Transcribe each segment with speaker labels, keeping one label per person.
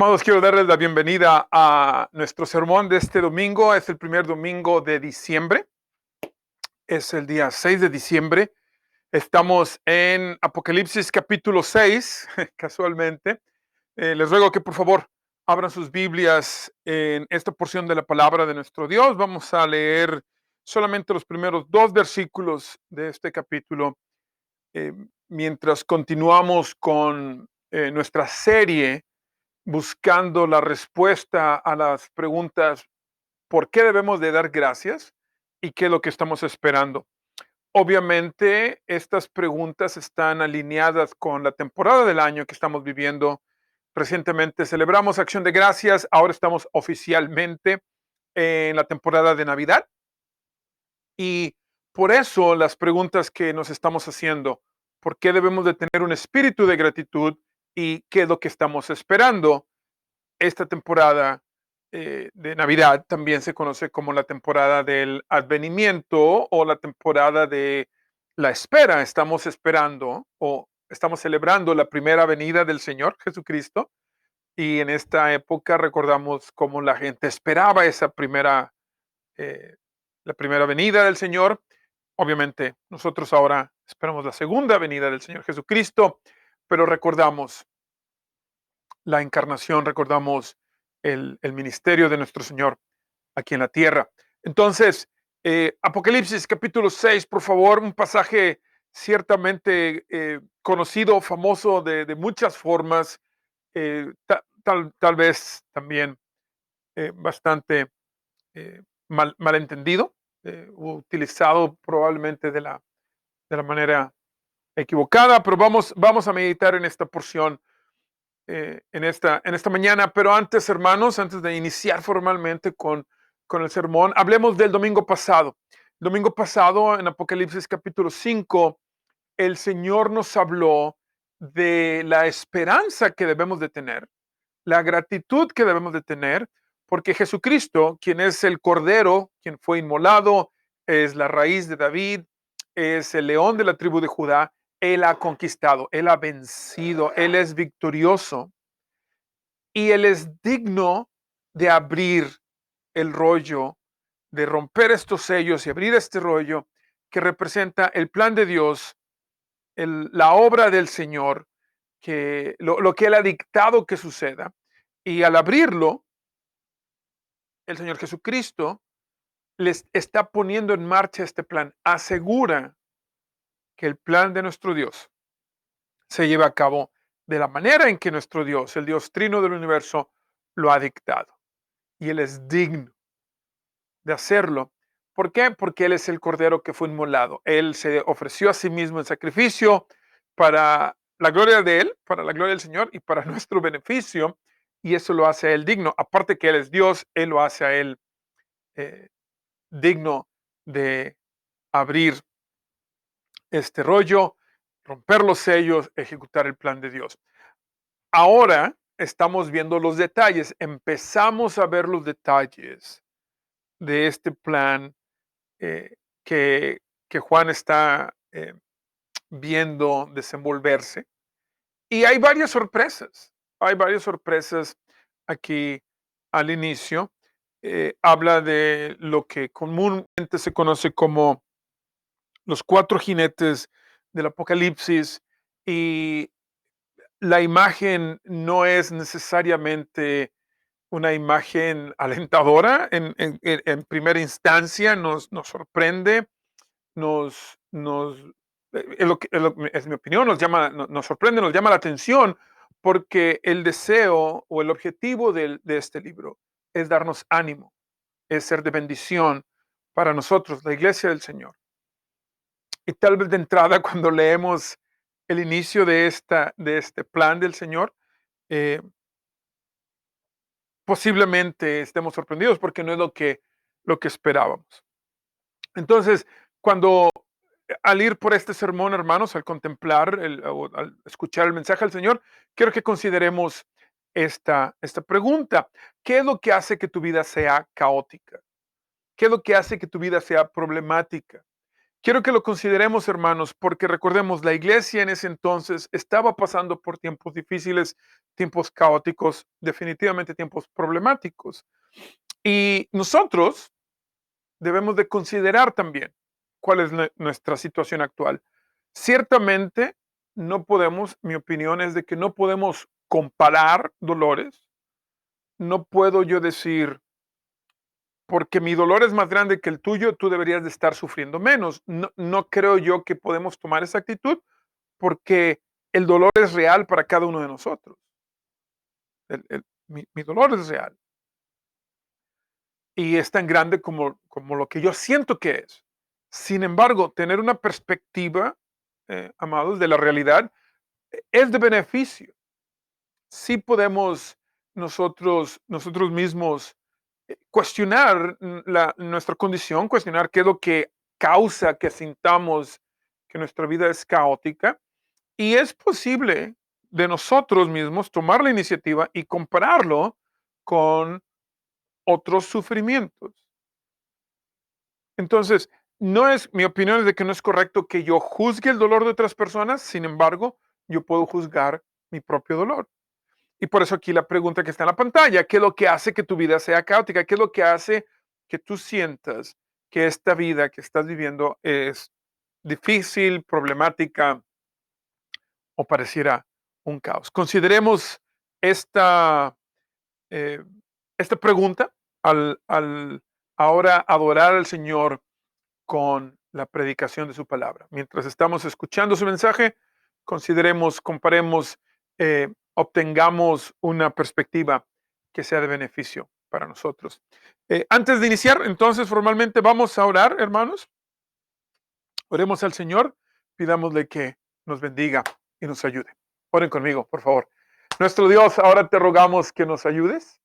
Speaker 1: Amados, quiero darles la bienvenida a nuestro sermón de este domingo. Es el primer domingo de diciembre. Es el día 6 de diciembre. Estamos en Apocalipsis capítulo 6, casualmente. Les ruego que por favor abran sus Biblias en esta porción de la palabra de nuestro Dios. Vamos a leer solamente los primeros dos versículos de este capítulo, eh, mientras continuamos con nuestra serie buscando la respuesta a las preguntas: ¿por qué debemos de dar gracias? ¿Y qué es lo que estamos esperando? Obviamente, estas preguntas están alineadas con la temporada del año que estamos viviendo. Recientemente celebramos Acción de Gracias, ahora estamos oficialmente en la temporada de Navidad y por eso las preguntas que nos estamos haciendo: ¿por qué debemos de tener un espíritu de gratitud? ¿Y qué es lo que estamos esperando? Esta temporada de Navidad también se conoce como la temporada del advenimiento o la temporada de la espera. Estamos esperando o estamos celebrando la primera venida del Señor Jesucristo, y en esta época recordamos cómo la gente esperaba esa eh, la primera venida del Señor. Obviamente nosotros ahora esperamos la segunda venida del Señor Jesucristo, pero recordamos la encarnación, recordamos el ministerio de nuestro Señor aquí en la tierra. Entonces, Apocalipsis capítulo 6, por favor, un pasaje ciertamente conocido, famoso de muchas formas, tal vez también bastante malentendido, utilizado probablemente de la manera equivocada, pero vamos a meditar en esta porción en esta mañana. Pero antes, hermanos, antes de iniciar formalmente con el sermón, hablemos del domingo pasado. El domingo pasado, en Apocalipsis capítulo 5, el Señor nos habló de la esperanza que debemos de tener, la gratitud que debemos de tener, porque Jesucristo, quien es el Cordero, quien fue inmolado, es la raíz de David, es el león de la tribu de Judá. Él ha conquistado, Él ha vencido, Él es victorioso y Él es digno de abrir el rollo, de romper estos sellos y abrir este rollo que representa el plan de Dios, la obra del Señor, que lo que Él ha dictado que suceda. Y al abrirlo, el Señor Jesucristo les está poniendo en marcha este plan. Asegura que el plan de nuestro Dios se lleva a cabo de la manera en que nuestro Dios, el Dios trino del universo, lo ha dictado. Y Él es digno de hacerlo. ¿Por qué? Porque Él es el Cordero que fue inmolado. Él se ofreció a sí mismo en sacrificio para la gloria de Él, para la gloria del Señor y para nuestro beneficio. Y eso lo hace a Él digno. Aparte que Él es Dios, Él lo hace a Él eh, digno de abrir este rollo, romper los sellos, ejecutar el plan de Dios. Ahora estamos viendo los detalles. Empezamos a ver los detalles de este plan eh, que, que Juan está viendo desenvolverse. Y hay varias sorpresas. Hay varias sorpresas aquí al inicio. Habla de lo que comúnmente se conoce como los cuatro jinetes del Apocalipsis, y la imagen no es necesariamente una imagen alentadora. En primera instancia nos sorprende, nos es mi opinión, nos sorprende, nos llama la atención, porque el deseo o el objetivo de este libro es darnos ánimo, es ser de bendición para nosotros, la iglesia del Señor. Y tal vez de entrada, cuando leemos el inicio de este plan del Señor, eh, posiblemente estemos sorprendidos porque no es lo que esperábamos. Entonces, cuando al ir por este sermón, hermanos, al contemplar, o al escuchar el mensaje del Señor, quiero que consideremos esta pregunta: ¿qué es lo que hace que tu vida sea caótica? ¿Qué es lo que hace que tu vida sea problemática? Quiero que lo consideremos, hermanos, porque recordemos, la iglesia en ese entonces estaba pasando por tiempos difíciles, tiempos caóticos, definitivamente tiempos problemáticos. Y nosotros debemos de considerar también cuál es nuestra situación actual. Ciertamente no podemos, mi opinión es de que no podemos comparar dolores. No puedo yo decir, porque mi dolor es más grande que el tuyo, tú deberías de estar sufriendo menos. No, no creo yo que podemos tomar esa actitud porque el dolor es real para cada uno de nosotros. Mi dolor es real y es tan grande como lo que yo siento que es. Sin embargo, tener una perspectiva, amados, de la realidad es de beneficio. Sí podemos nosotros mismos cuestionar nuestra condición, cuestionar qué es lo que causa que sintamos que nuestra vida es caótica. Y es posible de nosotros mismos tomar la iniciativa y compararlo con otros sufrimientos. Entonces, mi opinión es de que no es correcto que yo juzgue el dolor de otras personas, sin embargo, yo puedo juzgar mi propio dolor. Y por eso aquí la pregunta que está en la pantalla, ¿qué es lo que hace que tu vida sea caótica? ¿Qué es lo que hace que tú sientas que esta vida que estás viviendo es difícil, problemática o pareciera un caos? Consideremos esta, eh, esta pregunta al ahora adorar al Señor con la predicación de su palabra. Mientras estamos escuchando su mensaje, consideremos, comparemos, obtengamos una perspectiva que sea de beneficio para nosotros. Antes de iniciar, entonces, formalmente vamos a orar, hermanos. Oremos al Señor, pidámosle que nos bendiga y nos ayude. Oren conmigo, por favor. Nuestro Dios, ahora te rogamos que nos ayudes.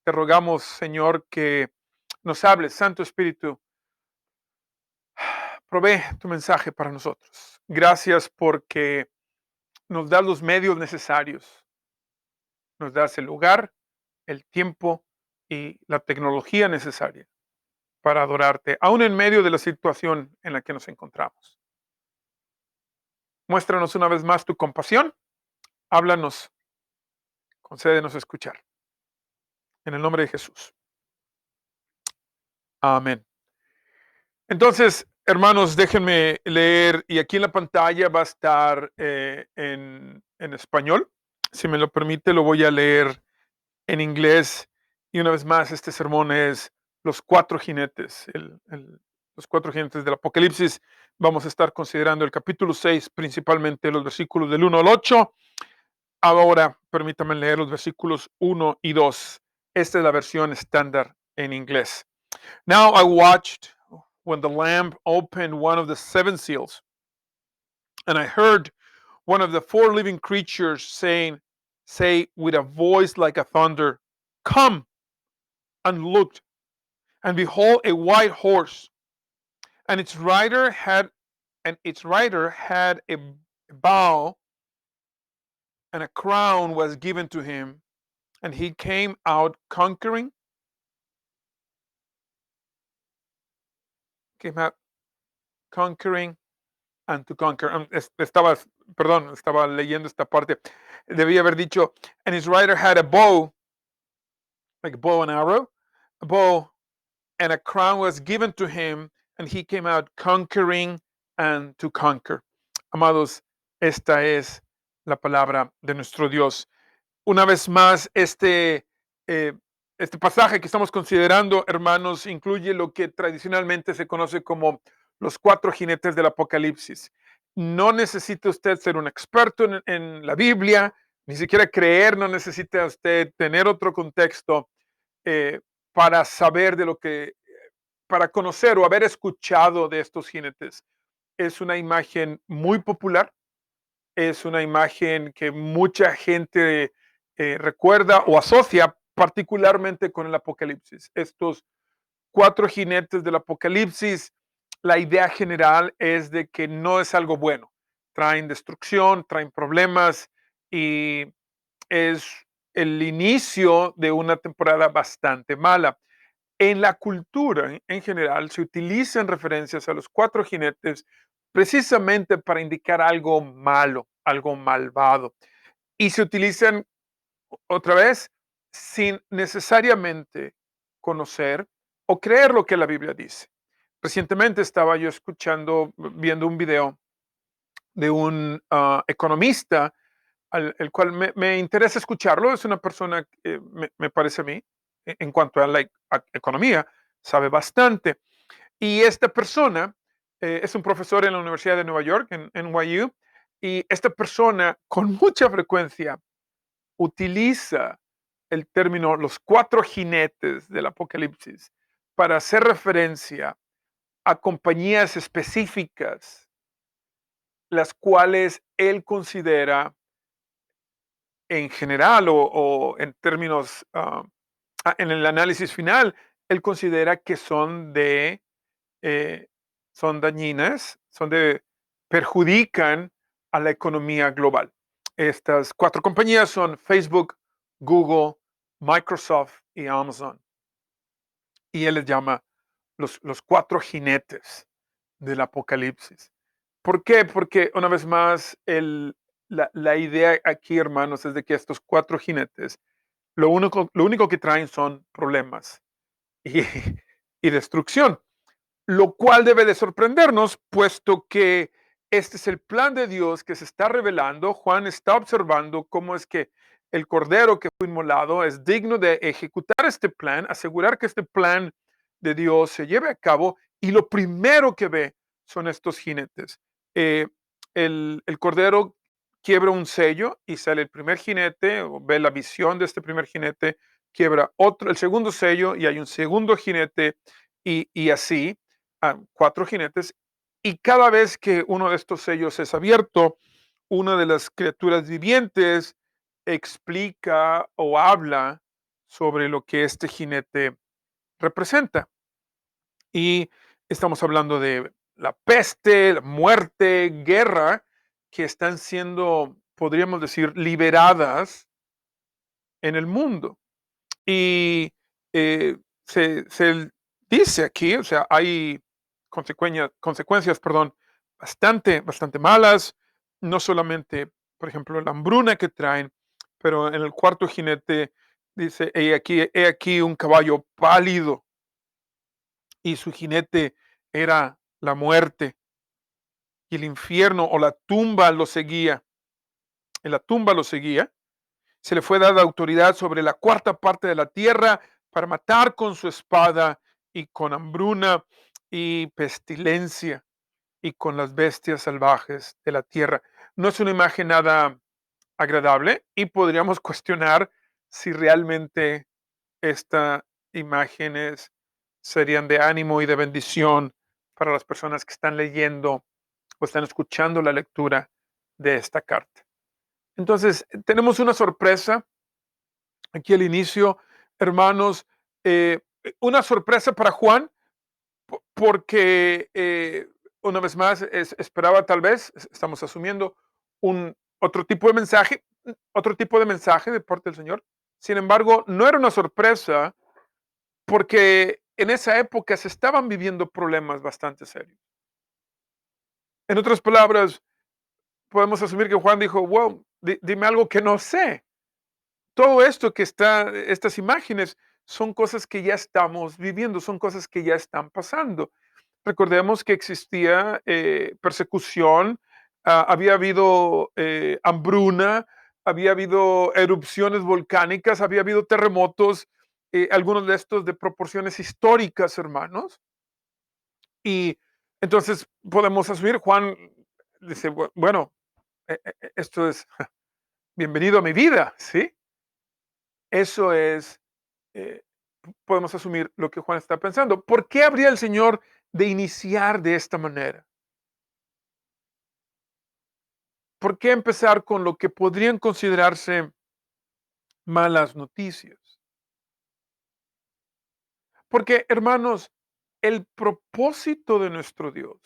Speaker 1: Te rogamos, Señor, que nos hables, Santo Espíritu. Provee tu mensaje para nosotros. Gracias porque nos das los medios necesarios, nos das el lugar, el tiempo y la tecnología necesaria para adorarte, aún en medio de la situación en la que nos encontramos. Muéstranos una vez más tu compasión, háblanos, concédenos escuchar. En el nombre de Jesús. Amén. Entonces, hermanos, déjenme leer, y aquí en la pantalla va a estar en español. Si me lo permite, lo voy a leer en inglés. Y una vez más, este sermón es los cuatro jinetes, los cuatro jinetes del Apocalipsis. Vamos a estar considerando el capítulo 6, principalmente los versículos del 1 al 8. Ahora, permítanme leer los versículos 1 y 2. Esta es la versión estándar en inglés. Now I watched when the Lamb opened one of the seven seals, and I heard one of the four living creatures say with a voice like a thunder, "Come!" And looked, and behold, a white horse, and its rider had a bow, and a crown was given to him, and he came out came out conquering and to conquer. Estaba leyendo esta parte. Debía haber dicho, and his rider had a bow, like a bow and arrow, a bow, and a crown was given to him, and he came out conquering and to conquer. Amados, esta es la palabra de nuestro Dios. Una vez más, este pasaje que estamos considerando, hermanos, incluye lo que tradicionalmente se conoce como los cuatro jinetes del Apocalipsis. No necesita usted ser un experto en la Biblia, ni siquiera creer, no necesita usted tener otro contexto eh, para saber de lo que, para conocer o haber escuchado de estos jinetes. Es una imagen muy popular, es una imagen que mucha gente recuerda o asocia particularmente con el Apocalipsis. Estos cuatro jinetes del Apocalipsis, la idea general es de que no es algo bueno. Traen destrucción, traen problemas y es el inicio de una temporada bastante mala. En la cultura en general se utilizan referencias a los cuatro jinetes precisamente para indicar algo malo, algo malvado. Y se utilizan otra vez sin necesariamente conocer o creer lo que la Biblia dice. Recientemente estaba yo viendo un video de un economista el cual me interesa escucharlo. Es una persona que me parece a mí, en cuanto a a economía, sabe bastante. Y esta persona es un profesor en la Universidad de Nueva York, en NYU, y esta persona con mucha frecuencia utiliza el término los cuatro jinetes del Apocalipsis para hacer referencia a compañías específicas, las cuales él considera en general o en términos, en el análisis final, él considera que eh, son dañinas, perjudican a la economía global. Estas cuatro compañías son Facebook, Google, Microsoft y Amazon. Y él les llama los cuatro jinetes del Apocalipsis. ¿Por qué? Porque una vez más, la idea aquí, hermanos, es de que estos cuatro jinetes lo único que traen son problemas y, y destrucción, lo cual debe de sorprendernos, puesto que este es el plan de Dios que se está revelando. Juan está observando cómo es que el cordero que fue inmolado es digno de ejecutar este plan, asegurar que este plan de Dios se lleve a cabo, y lo primero que ve son estos jinetes. Eh, el cordero quiebra un sello y sale el primer jinete, o ve la visión de este primer jinete, quiebra otro, el segundo sello, y hay un segundo jinete, y así a cuatro jinetes, y cada vez que uno de estos sellos es abierto, una de las criaturas vivientes explica o habla sobre lo que este jinete representa. Y estamos hablando de la peste, la muerte, guerra, que están siendo, podríamos decir, liberadas en el mundo. Y se dice aquí, o sea, hay consecuencias, perdón, bastante malas, no solamente, por ejemplo, la hambruna que traen, pero en el cuarto jinete dice, he aquí un caballo pálido, y su jinete era la muerte, y el infierno o la tumba lo seguía, en la tumba lo seguía. Se le fue dada autoridad sobre la cuarta parte de la tierra para matar con su espada y con hambruna y pestilencia y con las bestias salvajes de la tierra. No es una imagen nada agradable, y podríamos cuestionar si realmente estas imágenes serían de ánimo y de bendición para las personas que están leyendo o están escuchando la lectura de esta carta. Entonces, tenemos una sorpresa aquí al inicio, hermanos. Una sorpresa para Juan, porque una vez más esperaba, tal vez, estamos asumiendo, otro tipo de mensaje, de parte del Señor. Sin embargo, no era una sorpresa, porque en esa época se estaban viviendo problemas bastante serios. En otras palabras, podemos asumir que Juan dijo, wow, dime algo que no sé. Todo esto estas imágenes son cosas que ya estamos viviendo, son cosas que ya están pasando. Recordemos que existía persecución, había habido hambruna, había habido erupciones volcánicas, había habido terremotos, algunos de estos de proporciones históricas, hermanos. Y entonces podemos asumir, Juan dice, bueno, esto es bienvenido a mi vida, ¿sí? Eso es, eh, podemos asumir lo que Juan está pensando. ¿Por qué habría el Señor de iniciar de esta manera? ¿Por qué empezar con lo que podrían considerarse malas noticias? Porque, hermanos, el propósito de nuestro Dios,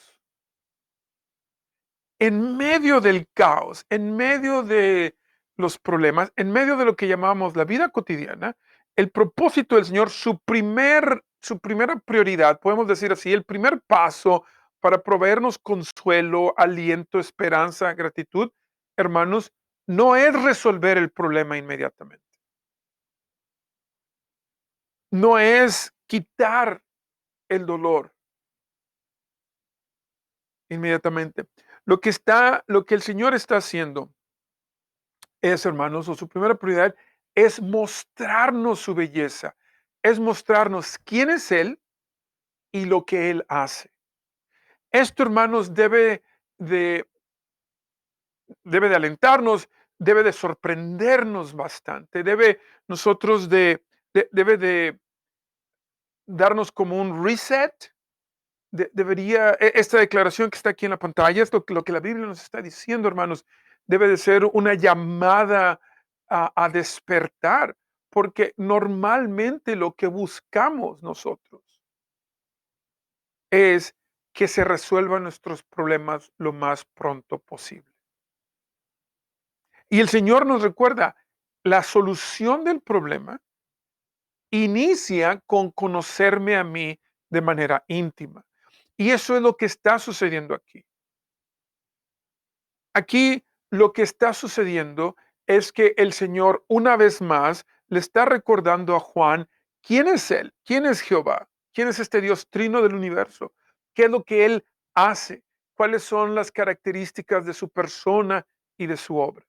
Speaker 1: en medio del caos, en medio de los problemas, en medio de lo que llamamos la vida cotidiana, el propósito del Señor, su primera prioridad, podemos decir así, el primer paso para proveernos consuelo, aliento, esperanza, gratitud, hermanos, no es resolver el problema inmediatamente. No es quitar el dolor inmediatamente. Lo que el Señor está haciendo es, hermanos, o su primera prioridad es mostrarnos su belleza, es mostrarnos quién es Él y lo que Él hace. Esto, hermanos, de, debe de alentarnos, debe de sorprendernos bastante, debe de darnos como un reset. Esta declaración que está aquí en la pantalla, es lo que la Biblia nos está diciendo, hermanos, debe de ser una llamada a despertar, porque normalmente lo que buscamos nosotros es que se resuelvan nuestros problemas lo más pronto posible. Y el Señor nos recuerda, la solución del problema inicia con conocerme a mí de manera íntima. Y eso es lo que está sucediendo aquí. Aquí lo que está sucediendo es que el Señor una vez más le está recordando a Juan quién es Él, quién es Jehová, quién es este Dios trino del universo, qué es lo que Él hace, cuáles son las características de su persona y de su obra.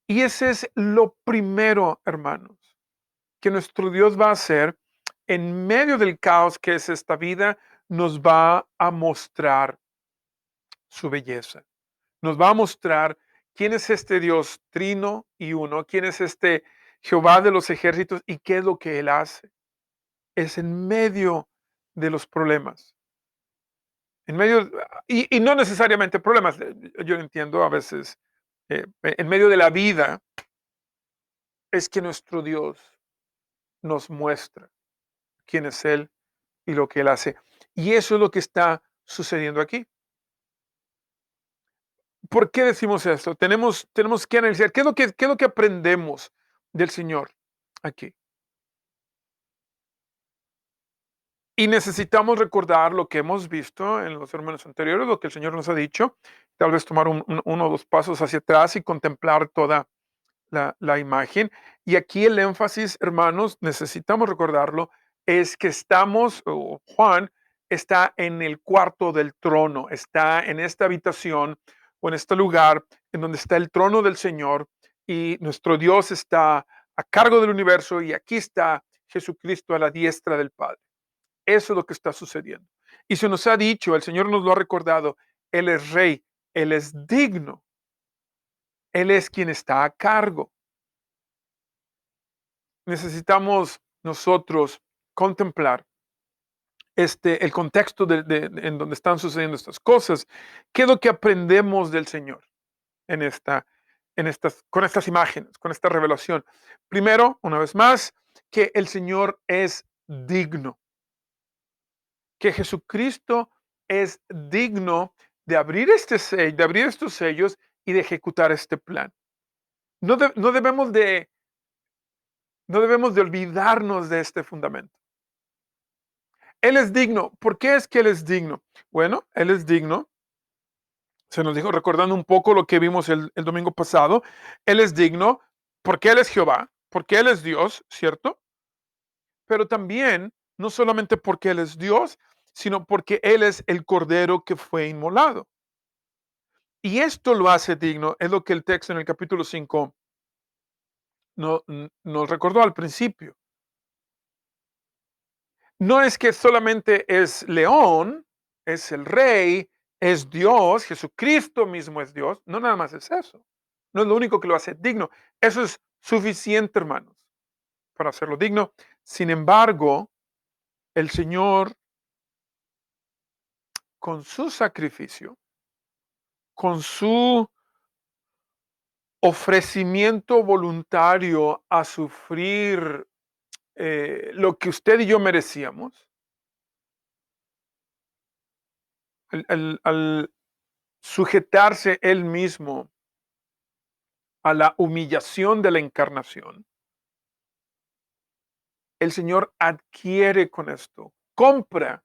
Speaker 1: Y ese es lo primero, hermanos, que nuestro Dios va a hacer en medio del caos que es esta vida, nos va a mostrar su belleza. Nos va a mostrar quién es este Dios trino y uno, quién es este Jehová de los ejércitos y qué es lo que Él hace. Es en medio de los problemas. En medio, y no necesariamente problemas, yo entiendo a veces, en medio de la vida es que nuestro Dios nos muestra quién es Él y lo que Él hace. Y eso es lo que está sucediendo aquí. ¿Por qué decimos esto? Tenemos que analizar qué es lo que aprendemos del Señor aquí. Y necesitamos recordar lo que hemos visto en los sermones anteriores, lo que el Señor nos ha dicho, tal vez tomar uno o dos pasos hacia atrás y contemplar toda la imagen. Y aquí el énfasis, hermanos, necesitamos recordarlo, es que o Juan está en el cuarto del trono, está en esta habitación o en este lugar en donde está el trono del Señor y nuestro Dios está a cargo del universo y aquí está Jesucristo a la diestra del Padre. Eso es lo que está sucediendo. Y se nos ha dicho, el Señor nos lo ha recordado, Él es rey, Él es digno, Él es quien está a cargo. Necesitamos nosotros contemplar el contexto en donde están sucediendo estas cosas. ¿Qué es lo que aprendemos del Señor en con estas imágenes, con esta revelación? Primero, una vez más, que el Señor es digno, que Jesucristo es digno de abrir de abrir estos sellos y de ejecutar este plan. No, no debemos de olvidarnos de este fundamento. Él es digno. ¿Por qué es que Él es digno? Bueno, Él es digno. Se nos dijo, recordando un poco lo que vimos el domingo pasado, Él es digno porque Él es Jehová, porque Él es Dios, ¿cierto? Pero también, no solamente porque Él es Dios, sino porque Él es el Cordero que fue inmolado. Y esto lo hace digno, es lo que el texto en el capítulo 5 nos recordó al principio. No es que solamente es león, es el rey, es Dios, Jesucristo mismo es Dios. No nada más es eso. No es lo único que lo hace digno. Eso es suficiente, hermanos, para hacerlo digno. Sin embargo, el Señor, con su sacrificio, con su ofrecimiento voluntario a sufrir lo que usted y yo merecíamos, al sujetarse él mismo a la humillación de la encarnación, el Señor adquiere con esto, compra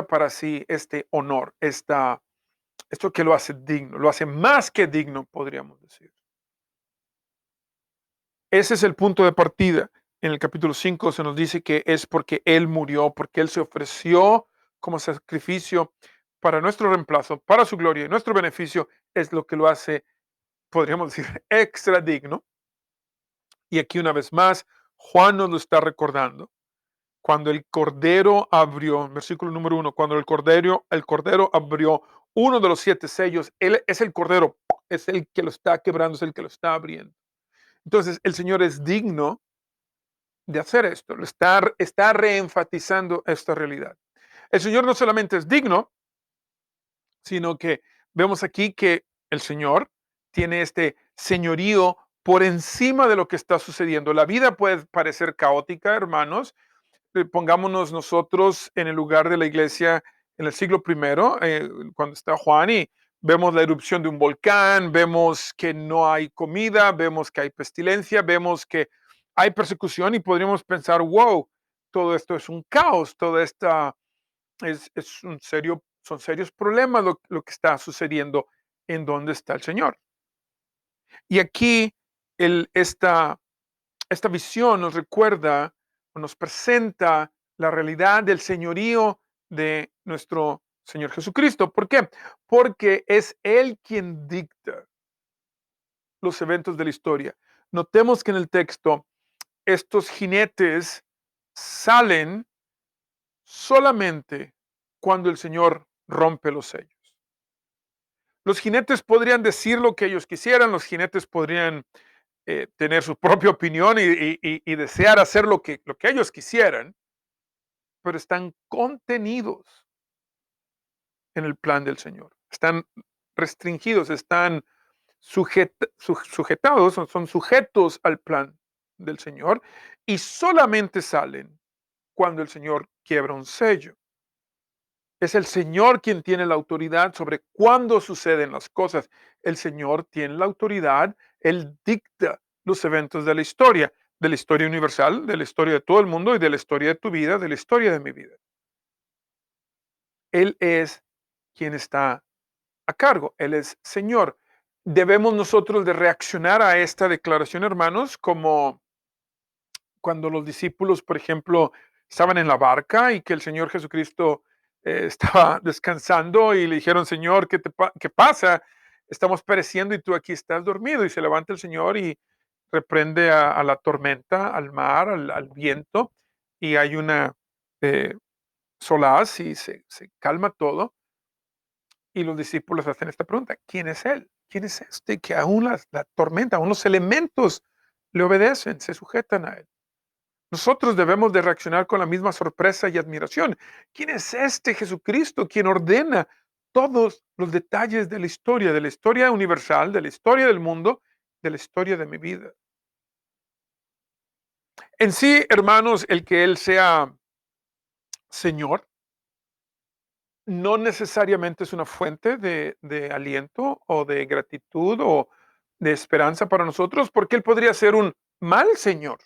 Speaker 1: para sí este honor, esto que lo hace digno, lo hace más que digno, podríamos decir. Ese es el punto de partida. En el capítulo 5 se nos dice que es porque Él murió, porque Él se ofreció como sacrificio para nuestro reemplazo, para su gloria y nuestro beneficio, es lo que lo hace, podríamos decir, extra digno. Y aquí una vez más, Juan nos lo está recordando. Cuando el Cordero abrió, versículo número 1, cuando el Cordero abrió uno de los 7 sellos, Él es el Cordero, es el que lo está quebrando, es el que lo está abriendo. Entonces, el Señor es digno de hacer esto, está reenfatizando esta realidad. El Señor no solamente es digno, sino que vemos aquí que el Señor tiene este señorío por encima de lo que está sucediendo. La vida puede parecer caótica, hermanos. Pongámonos nosotros en el lugar de la iglesia en el siglo primero, cuando está Juan, y vemos la erupción de un volcán, vemos que no hay comida, vemos que hay pestilencia, vemos que hay persecución y podríamos pensar, wow, todo esto es un caos, todo esto son serios problemas lo que está sucediendo en donde está el Señor. Y aquí esta visión nos recuerda o nos presenta la realidad del señorío de nuestro Señor Jesucristo. ¿Por qué? Porque es Él quien dicta los eventos de la historia. Notemos que en el texto estos jinetes salen solamente cuando el Señor rompe los sellos. Los jinetes podrían decir lo que ellos quisieran, los jinetes podrían tener su propia opinión y desear hacer lo que ellos quisieran, pero están contenidos en el plan del Señor. Están restringidos, están sujetados, son sujetos al plan del Señor y solamente salen cuando el Señor quiebra un sello. Es el Señor quien tiene la autoridad sobre cuándo suceden las cosas. El Señor tiene la autoridad, Él dicta los eventos de la historia universal, de la historia de todo el mundo y de la historia de tu vida, de la historia de mi vida. Él es quien está a cargo, Él es Señor. Debemos nosotros de reaccionar a esta declaración, hermanos, como cuando los discípulos, por ejemplo, estaban en la barca y que el Señor Jesucristo estaba descansando y le dijeron, Señor, ¿qué pasa? Estamos pereciendo y tú aquí estás dormido. Y se levanta el Señor y reprende a la tormenta, al mar, al viento, y hay una eh, solaz y se calma todo. Y los discípulos hacen esta pregunta, ¿quién es Él? ¿Quién es este que aún la tormenta, aún los elementos le obedecen, se sujetan a Él? Nosotros debemos de reaccionar con la misma sorpresa y admiración. ¿Quién es este Jesucristo quien ordena todos los detalles de la historia universal, de la historia del mundo, de la historia de mi vida? En sí, hermanos, el que Él sea Señor no necesariamente es una fuente de aliento o de gratitud o de esperanza para nosotros, porque Él podría ser un mal Señor.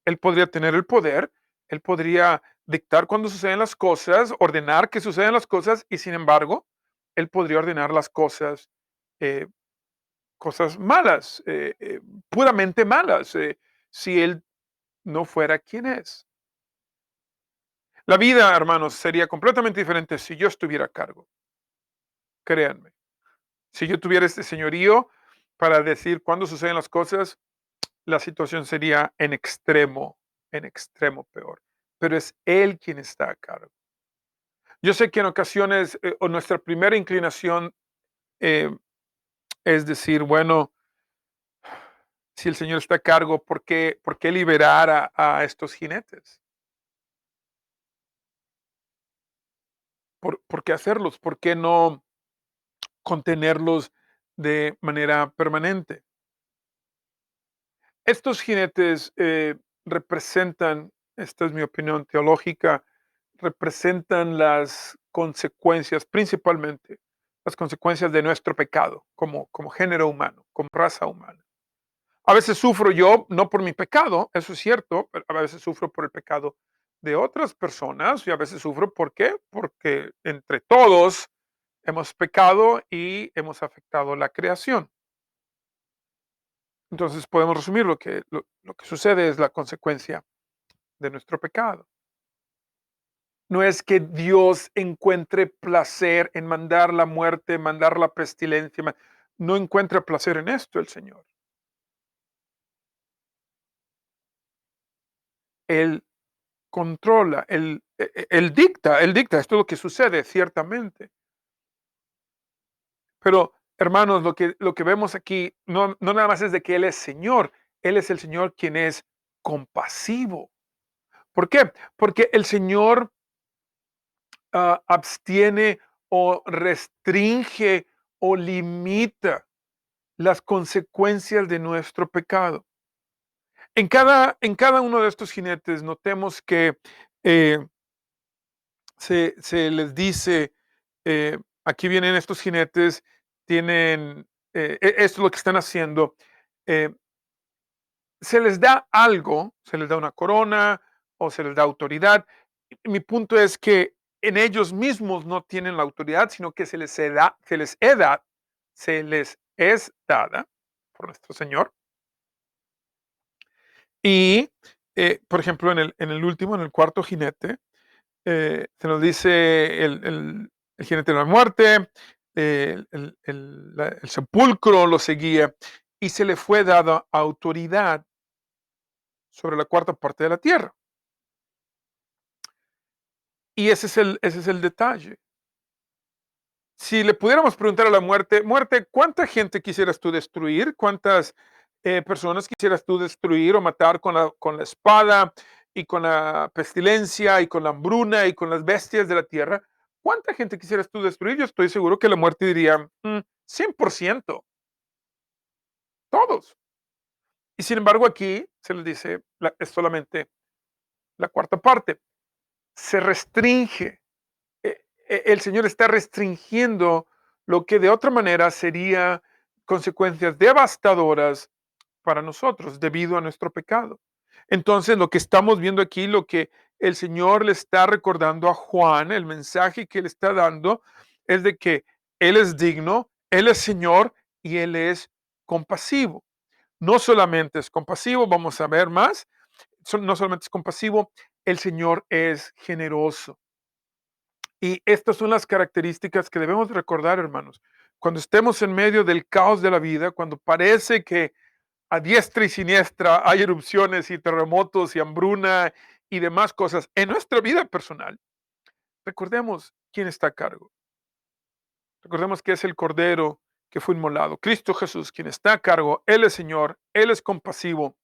Speaker 1: Él podría tener el poder, él podría dictar cuándo suceden las cosas, ordenar que sucedan las cosas y sin embargo, él podría ordenar las eh, cosas malas, puramente malas, si él no fuera quien es. La vida, hermanos, sería completamente diferente si yo estuviera a cargo, créanme. Si yo tuviera este señorío para decir cuándo suceden las cosas, la situación sería en extremo peor. Pero es él quien está a cargo. Yo sé que en ocasiones o nuestra primera inclinación eh, es decir, bueno, si el Señor está a cargo, ¿por qué liberar a estos jinetes? ¿Por qué hacerlos? ¿Por qué no contenerlos de manera permanente? Estos jinetes representan, esta es mi opinión teológica, representan las consecuencias, principalmente las consecuencias de nuestro pecado como género humano, como raza humana. A veces sufro yo, no por mi pecado, eso es cierto, pero a veces sufro por el pecado de otras personas y a veces sufro, ¿por qué? Porque entre todos hemos pecado y hemos afectado la creación. Entonces podemos resumir lo que sucede es la consecuencia de nuestro pecado. No es que Dios encuentre placer en mandar la muerte, mandar la pestilencia, no encuentra placer en esto el Señor. Él controla, él dicta, esto es lo que sucede ciertamente. Pero hermanos, lo que vemos aquí no nada más es de que Él es Señor, Él es el Señor quien es compasivo. ¿Por qué? Porque el Señor abstiene o restringe o limita las consecuencias de nuestro pecado. En cada uno de estos jinetes notemos que eh, se les dice, aquí vienen estos jinetes, tienen, esto es lo que están haciendo, eh, se les da algo, se les da una corona o se les da autoridad. Mi punto es que en ellos mismos no tienen la autoridad, sino que se les es dada por nuestro Señor. Y, por ejemplo, en el último, en el cuarto jinete, se nos dice el jinete de la muerte, el sepulcro lo seguía, y se le fue dada autoridad sobre la cuarta parte de la tierra. Y ese es el detalle. Si le pudiéramos preguntar a la muerte, muerte, ¿cuánta gente quisieras tú destruir? ¿Cuántas personas quisieras tú destruir o matar con la espada y con la pestilencia y con la hambruna y con las bestias de la tierra? ¿Cuánta gente quisieras tú destruir? Yo estoy seguro que la muerte diría, 100%, todos. Y sin embargo aquí se les dice, es solamente la cuarta parte. Se restringe el Señor está restringiendo lo que de otra manera sería consecuencias devastadoras para nosotros debido a nuestro pecado. Entonces, lo que estamos viendo aquí, lo que el Señor le está recordando a Juan, el mensaje que le está dando, es de que Él es digno, Él es Señor y Él es compasivo. No solamente es compasivo, vamos a ver más, no solamente es compasivo, el Señor es generoso. Y estas son las características que debemos recordar, hermanos. Cuando estemos en medio del caos de la vida, cuando parece que a diestra y siniestra hay erupciones y terremotos y hambruna y demás cosas en nuestra vida personal, recordemos quién está a cargo. Recordemos que es el Cordero que fue inmolado, Cristo Jesús, quien está a cargo. Él es Señor, Él es compasivo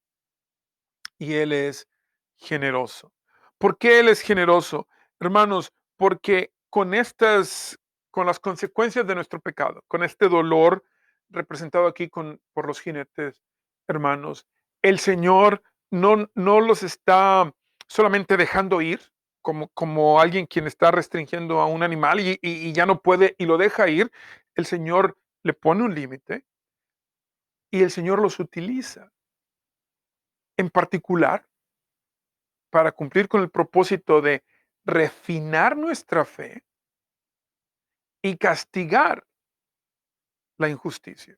Speaker 1: y Él es generoso. ¿Por qué Él es generoso? Hermanos, porque con las consecuencias de nuestro pecado, con este dolor representado aquí por los jinetes, hermanos, el Señor no los está solamente dejando ir, como alguien quien está restringiendo a un animal y ya no puede y lo deja ir. El Señor le pone un límite y el Señor los utiliza. En particular, para cumplir con el propósito de refinar nuestra fe y castigar la injusticia.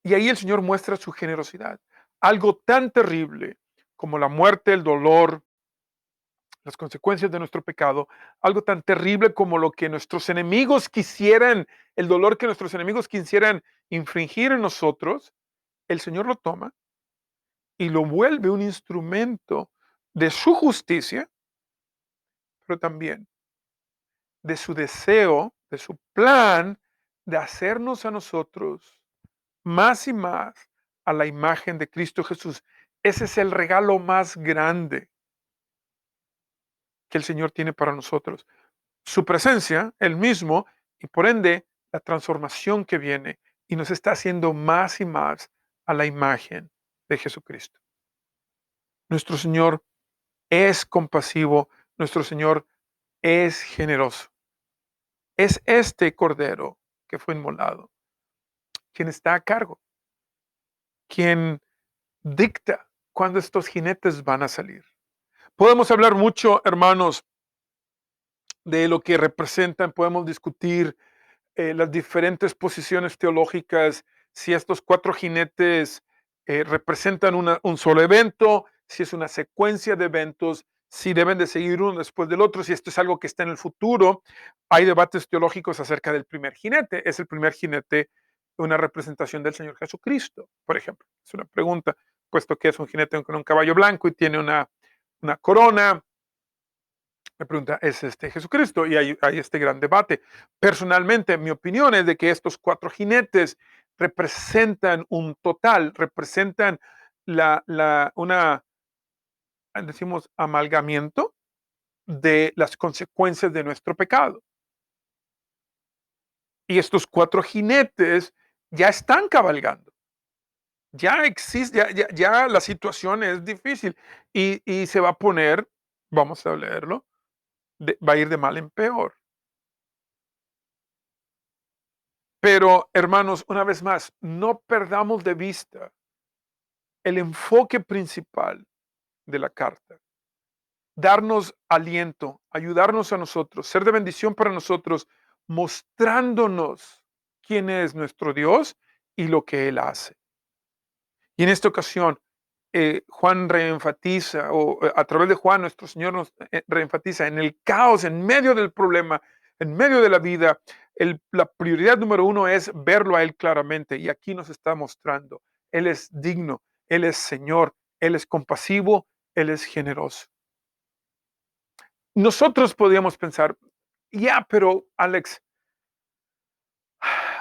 Speaker 1: Y ahí el Señor muestra su generosidad. Algo tan terrible como la muerte, el dolor, las consecuencias de nuestro pecado, algo tan terrible como lo que nuestros enemigos quisieran, el dolor que nuestros enemigos quisieran infringir en nosotros, el Señor lo toma y lo vuelve un instrumento de su justicia, pero también de su deseo, de su plan de hacernos a nosotros más y más a la imagen de Cristo Jesús. Ese es el regalo más grande que el Señor tiene para nosotros. Su presencia, Él mismo, y por ende la transformación que viene y nos está haciendo más y más a la imagen de Jesucristo. Nuestro Señor es compasivo, nuestro Señor es generoso. Es este Cordero que fue inmolado quien está a cargo, quien dicta cuándo estos jinetes van a salir. Podemos hablar mucho, hermanos, de lo que representan, podemos discutir las diferentes posiciones teológicas, si estos cuatro jinetes representan un solo evento, si es una secuencia de eventos, si deben de seguir uno después del otro, si esto es algo que está en el futuro. Hay debates teológicos acerca del primer jinete. ¿Es el primer jinete una representación del Señor Jesucristo, por ejemplo? Es una pregunta, puesto que es un jinete con un caballo blanco y tiene una corona. Me pregunta, ¿es este Jesucristo? Y hay este gran debate. Personalmente, mi opinión es de que estos cuatro jinetes representan un total, representan decimos, amalgamiento de las consecuencias de nuestro pecado. Y estos cuatro jinetes ya están cabalgando. Ya existe, ya la situación es difícil y se va a poner, vamos a leerlo, va a ir de mal en peor. Pero, hermanos, una vez más, no perdamos de vista el enfoque principal de la carta. Darnos aliento, ayudarnos a nosotros, ser de bendición para nosotros, mostrándonos quién es nuestro Dios y lo que Él hace. Y en esta ocasión, Juan reenfatiza, o a través de Juan, nuestro Señor nos reenfatiza en el caos, en medio del problema, en medio de la vida. La prioridad número uno es verlo a Él claramente. Y aquí nos está mostrando. Él es digno, Él es Señor, Él es compasivo, Él es generoso. Nosotros podríamos pensar, ya, pero Alex,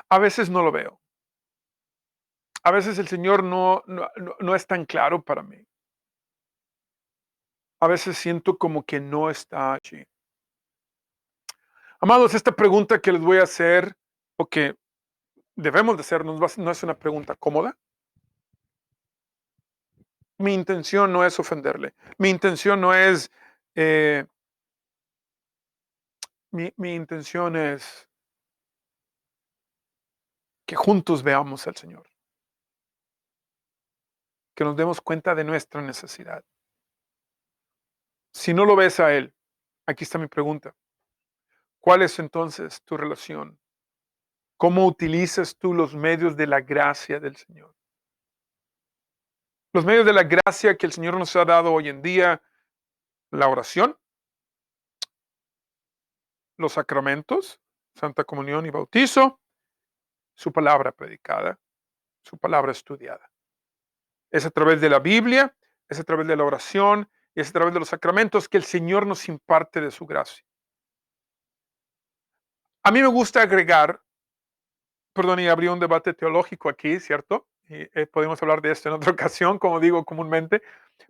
Speaker 1: a veces no lo veo. A veces el Señor no es tan claro para mí. A veces siento como que no está allí. Amados, esta pregunta que les voy a hacer, o que debemos de hacer, no es una pregunta cómoda. Mi intención no es ofenderle. Mi intención no es, eh, mi intención es que juntos veamos al Señor, que nos demos cuenta de nuestra necesidad. Si no lo ves a Él, aquí está mi pregunta. ¿Cuál es entonces tu relación? ¿Cómo utilizas tú los medios de la gracia del Señor? Los medios de la gracia que el Señor nos ha dado hoy en día, la oración, los sacramentos, Santa Comunión y bautizo, su palabra predicada, su palabra estudiada. Es a través de la Biblia, es a través de la oración y es a través de los sacramentos que el Señor nos imparte de su gracia. A mí me gusta agregar, perdón, y abrí un debate teológico aquí, ¿cierto? Y podemos hablar de esto en otra ocasión, como digo comúnmente,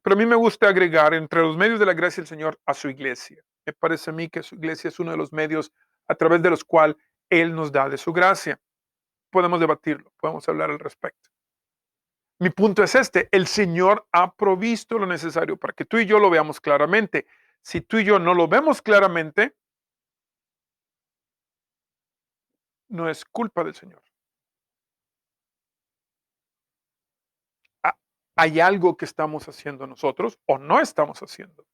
Speaker 1: pero a mí me gusta agregar entre los medios de la gracia del Señor a su iglesia. Me parece a mí que su iglesia es uno de los medios a través de los cuales Él nos da de su gracia. Podemos debatirlo, podemos hablar al respecto. Mi punto es este, el Señor ha provisto lo necesario para que tú y yo lo veamos claramente. Si tú y yo no lo vemos claramente, no es culpa del Señor. Hay algo que estamos haciendo nosotros o no estamos haciendo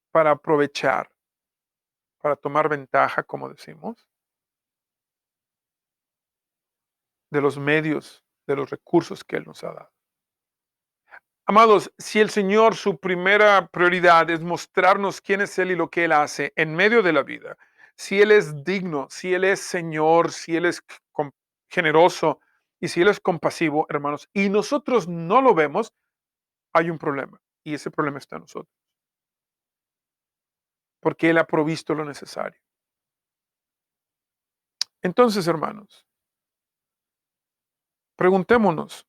Speaker 1: para aprovechar, para tomar ventaja, como decimos, de los medios, de los recursos que Él nos ha dado. Amados, si el Señor, su primera prioridad es mostrarnos quién es Él y lo que Él hace en medio de la vida, si Él es digno, si Él es Señor, si Él es generoso y si Él es compasivo, hermanos, y nosotros no lo vemos, hay un problema. Y ese problema está en nosotros. Porque Él ha provisto lo necesario. Entonces, hermanos, preguntémonos,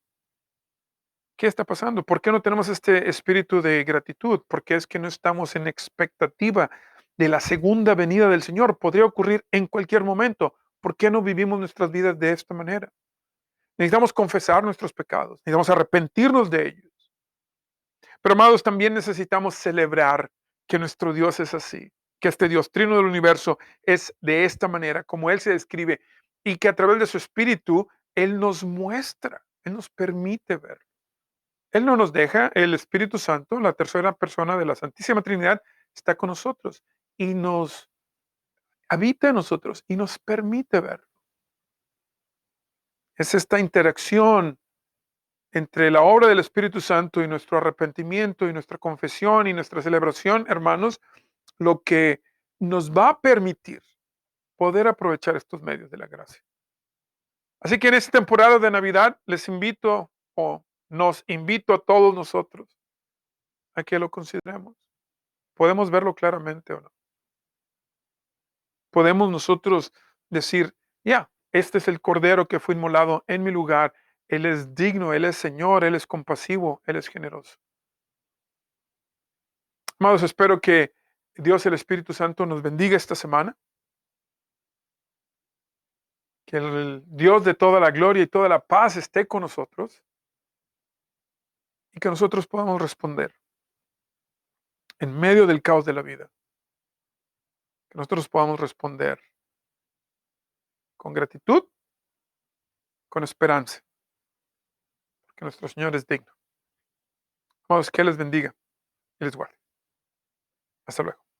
Speaker 1: ¿qué está pasando? ¿Por qué no tenemos este espíritu de gratitud? ¿Por qué es que no estamos en expectativa de la segunda venida del Señor? Podría ocurrir en cualquier momento. ¿Por qué no vivimos nuestras vidas de esta manera? Necesitamos confesar nuestros pecados, necesitamos arrepentirnos de ellos. Pero, amados, también necesitamos celebrar que nuestro Dios es así, que este Dios trino del universo es de esta manera, como Él se describe. y que a través de su Espíritu Él nos muestra, Él nos permite ver. Él no nos deja, el Espíritu Santo, la tercera persona de la Santísima Trinidad, está con nosotros y nos habita en nosotros y nos permite ver. Es esta interacción entre la obra del Espíritu Santo y nuestro arrepentimiento y nuestra confesión y nuestra celebración, hermanos, lo que nos va a permitir poder aprovechar estos medios de la gracia. Así que en esta temporada de Navidad les invito o nos invito a todos nosotros a que lo consideremos. Podemos verlo claramente o no. Podemos nosotros decir, ya, este es el Cordero que fue inmolado en mi lugar. Él es digno, Él es Señor, Él es compasivo, Él es generoso. Amados, espero que Dios, el Espíritu Santo, nos bendiga esta semana. Que el Dios de toda la gloria y toda la paz esté con nosotros y que nosotros podamos responder en medio del caos de la vida. Que nosotros podamos responder con gratitud, con esperanza, porque nuestro Señor es digno. Amados, que les bendiga y les guarde. Hasta luego.